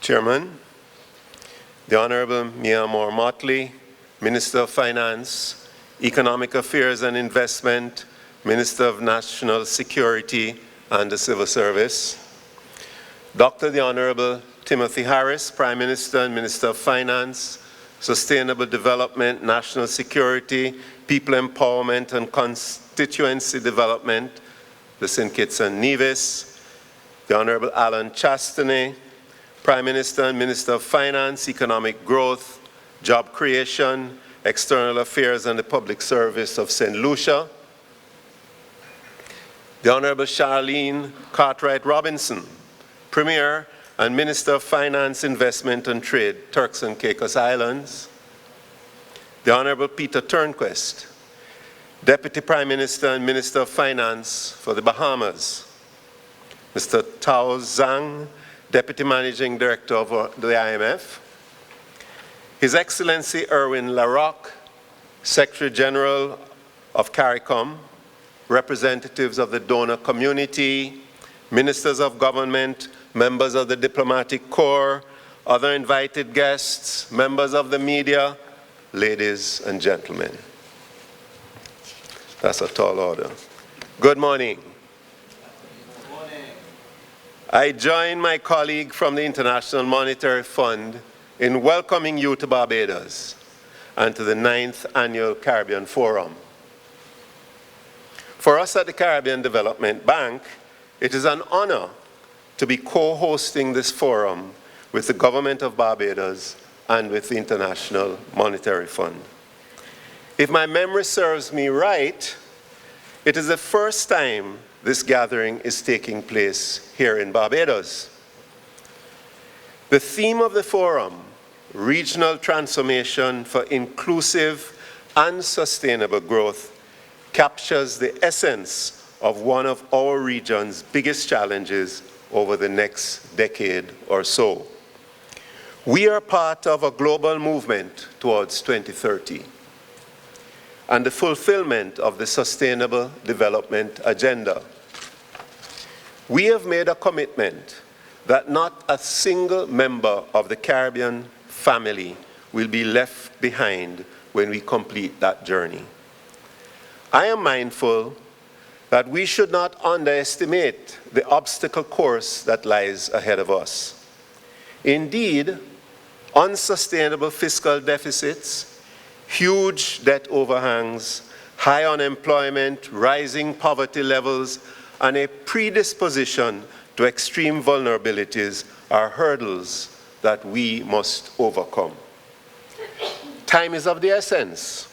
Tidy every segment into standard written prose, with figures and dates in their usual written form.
Chairman, the Honorable Mia Motley, Minister of Finance, Economic Affairs and Investment, Minister of National Security and the Civil Service, Dr. the Honorable Timothy Harris, Prime Minister and Minister of Finance, Sustainable Development, National Security, People Empowerment and Constituency Development, the St. Kitts and Nevis, the Honorable Alan Chastanet, Prime Minister and Minister of Finance, Economic Growth, Job Creation, External Affairs and the Public Service of St. Lucia, the Honorable Charlene Cartwright Robinson, Premier and Minister of Finance, Investment and Trade, Turks and Caicos Islands, the Honorable Peter Turnquist, Deputy Prime Minister and Minister of Finance for the Bahamas, Mr. Tao Zhang, Deputy Managing Director of the IMF, His Excellency Erwin Larocque, Secretary General of CARICOM, representatives of the donor community, ministers of government, members of the diplomatic corps, other invited guests, members of the media, ladies and gentlemen. That's a tall order. Good morning. I join my colleague from the International Monetary Fund in welcoming you to Barbados and to the 9th Annual Caribbean Forum. For us at the Caribbean Development Bank, it is an honor to be co-hosting this forum with the Government of Barbados and with the International Monetary Fund. If my memory serves me right, it is the first time this gathering is taking place here in Barbados. The theme of the forum, Regional Transformation for Inclusive and Sustainable Growth, captures the essence of one of our region's biggest challenges over the next decade or so. We are part of a global movement towards 2030 and the fulfillment of the Sustainable Development Agenda. We have made a commitment that not a single member of the Caribbean family will be left behind when we complete that journey. I am mindful that we should not underestimate the obstacle course that lies ahead of us. Indeed, unsustainable fiscal deficits, huge debt overhangs, high unemployment, rising poverty levels, and a predisposition to extreme vulnerabilities are hurdles that we must overcome. Time is of the essence.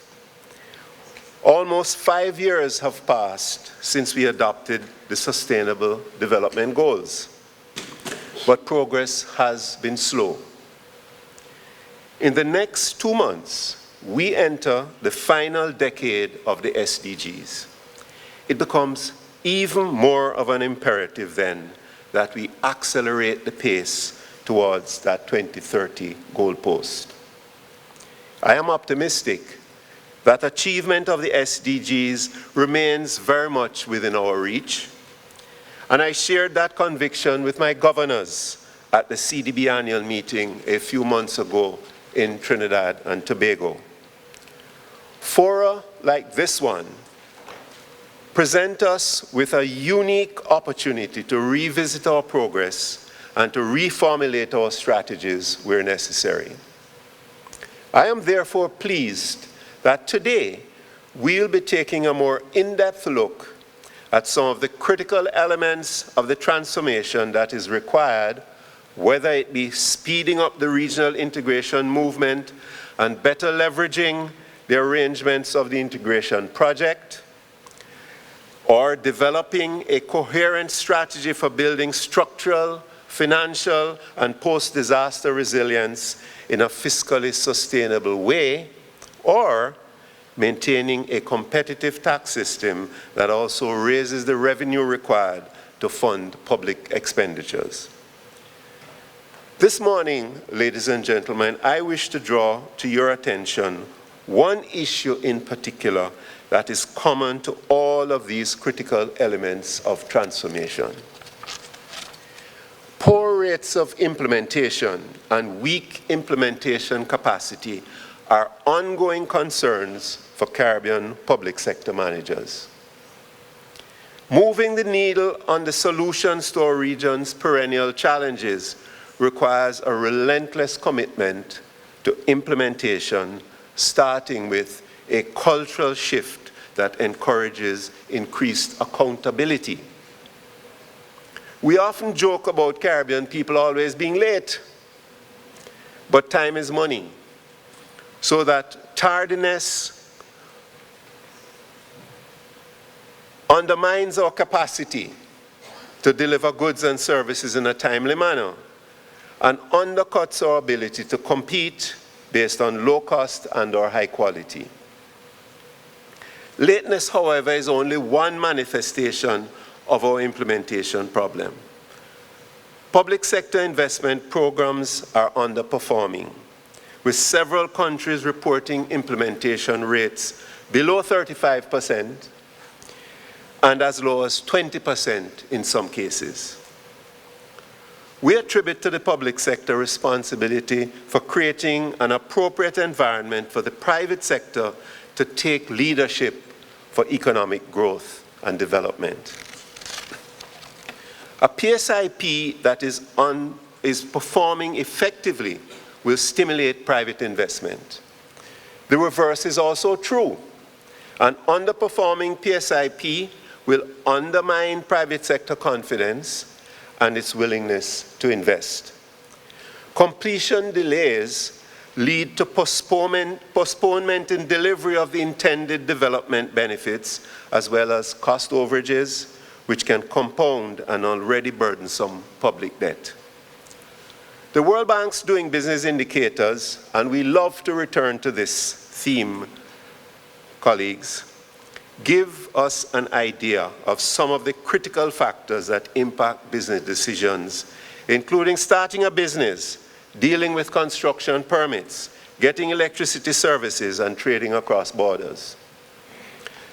Almost 5 years have passed since we adopted the Sustainable Development Goals, but progress has been slow. In the next 2 months, we enter the final decade of the SDGs. It becomes even more of an imperative then that we accelerate the pace towards that 2030 goalpost. I am optimistic that achievement of the SDGs remains very much within our reach, and I shared that conviction with my governors at the CDB annual meeting a few months ago in Trinidad and Tobago. Fora like this one present us with a unique opportunity to revisit our progress and to reformulate our strategies where necessary. I am therefore pleased that today we'll be taking a more in-depth look at some of the critical elements of the transformation that is required, whether it be speeding up the regional integration movement and better leveraging the arrangements of the integration project, or developing a coherent strategy for building structural, financial, and post-disaster resilience in a fiscally sustainable way, or maintaining a competitive tax system that also raises the revenue required to fund public expenditures. This morning, ladies and gentlemen, I wish to draw to your attention one issue in particular that is common to all of these critical elements of transformation. Poor rates of implementation and weak implementation capacity are ongoing concerns for Caribbean public sector managers. Moving the needle on the solutions to our region's perennial challenges requires a relentless commitment to implementation, starting with a cultural shift that encourages increased accountability. We often joke about Caribbean people always being late, but time is money. So that tardiness undermines our capacity to deliver goods and services in a timely manner and undercuts our ability to compete based on low cost and/or high quality. Lateness, however, is only one manifestation of our implementation problem. Public sector investment programs are underperforming, with several countries reporting implementation rates below 35% and as low as 20% in some cases. We attribute to the public sector responsibility for creating an appropriate environment for the private sector to take leadership for economic growth and development. A PSIP that is performing effectively will stimulate private investment. The reverse is also true. An underperforming PSIP will undermine private sector confidence and its willingness to invest. Completion delays lead to postponement in delivery of the intended development benefits, as well as cost overages, which can compound an already burdensome public debt. The World Bank's doing business indicators, and we love to return to this theme, colleagues, give us an idea of some of the critical factors that impact business decisions, including starting a business, dealing with construction permits, getting electricity services, and trading across borders.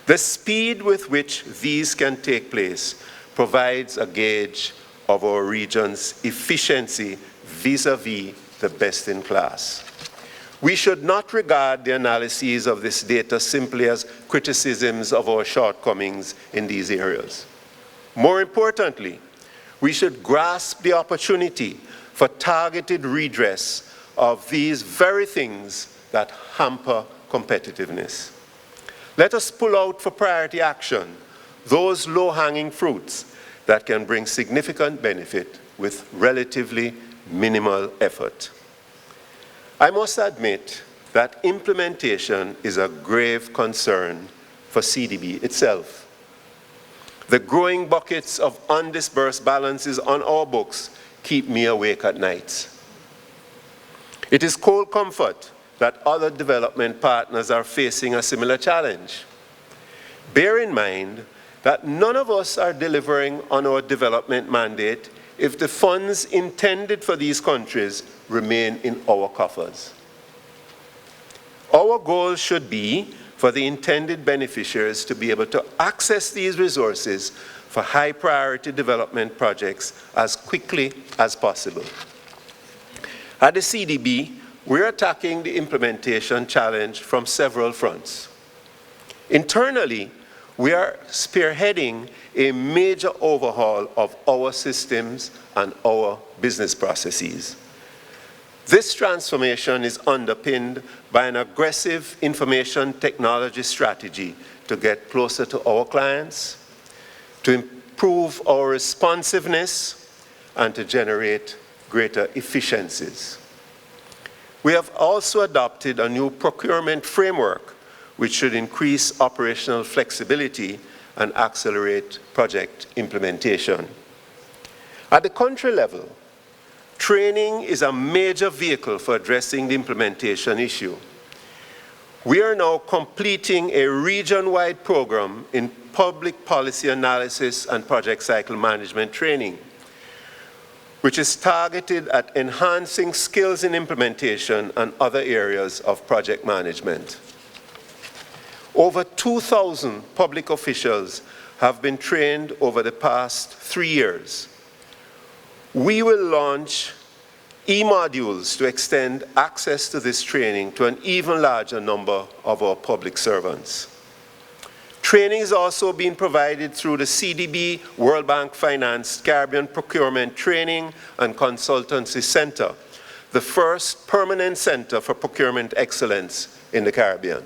The speed with which these can take place provides a gauge of our region's efficiency vis-à-vis the best in class. We should not regard the analyses of this data simply as criticisms of our shortcomings in these areas. More importantly, we should grasp the opportunity for targeted redress of these very things that hamper competitiveness. Let us pull out for priority action those low-hanging fruits that can bring significant benefit with relatively minimal effort. I must admit that implementation is a grave concern for CDB itself. The growing buckets of undisbursed balances on our books keep me awake at night. It is cold comfort that other development partners are facing a similar challenge. Bear in mind that none of us are delivering on our development mandate if the funds intended for these countries remain in our coffers. Our goal should be for the intended beneficiaries to be able to access these resources for high priority development projects as quickly as possible. At the CDB, we're attacking the implementation challenge from several fronts. Internally, we are spearheading a major overhaul of our systems and our business processes. This transformation is underpinned by an aggressive information technology strategy to get closer to our clients, to improve our responsiveness, and to generate greater efficiencies. We have also adopted a new procurement framework which should increase operational flexibility and accelerate project implementation. At the country level, training is a major vehicle for addressing the implementation issue. We are now completing a region-wide program in public policy analysis and project cycle management training, which is targeted at enhancing skills in implementation and other areas of project management. Over 2,000 public officials have been trained over the past 3 years. We will launch e-modules to extend access to this training to an even larger number of our public servants. Training is also being provided through the CDB World Bank Financed Caribbean Procurement Training and Consultancy Center, the first permanent center for procurement excellence in the Caribbean.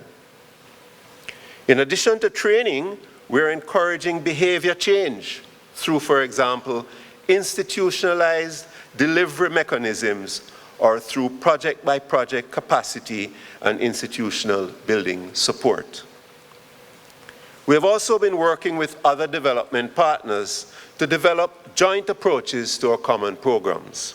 In addition to training, we're encouraging behavior change through, for example, institutionalized delivery mechanisms or through project-by-project capacity and institutional building support. We have also been working with other development partners to develop joint approaches to our common programs.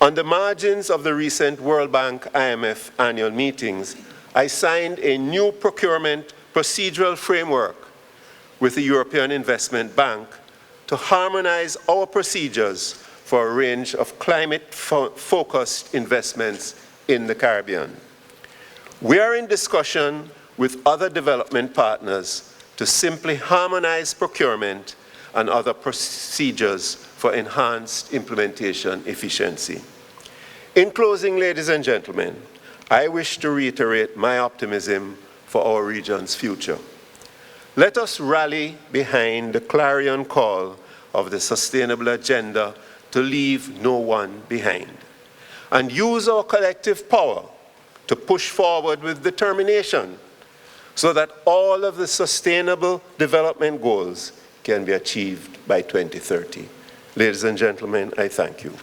On the margins of the recent World Bank IMF annual meetings, I signed a new procurement procedural framework with the European Investment Bank to harmonize our procedures for a range of climate-focused investments in the Caribbean. We are in discussion with other development partners to simply harmonize procurement and other procedures for enhanced implementation efficiency. In closing, ladies and gentlemen, I wish to reiterate my optimism for our region's future. Let us rally behind the clarion call of the sustainable agenda to leave no one behind, and use our collective power to push forward with determination so that all of the sustainable development goals can be achieved by 2030. Ladies and gentlemen, I thank you.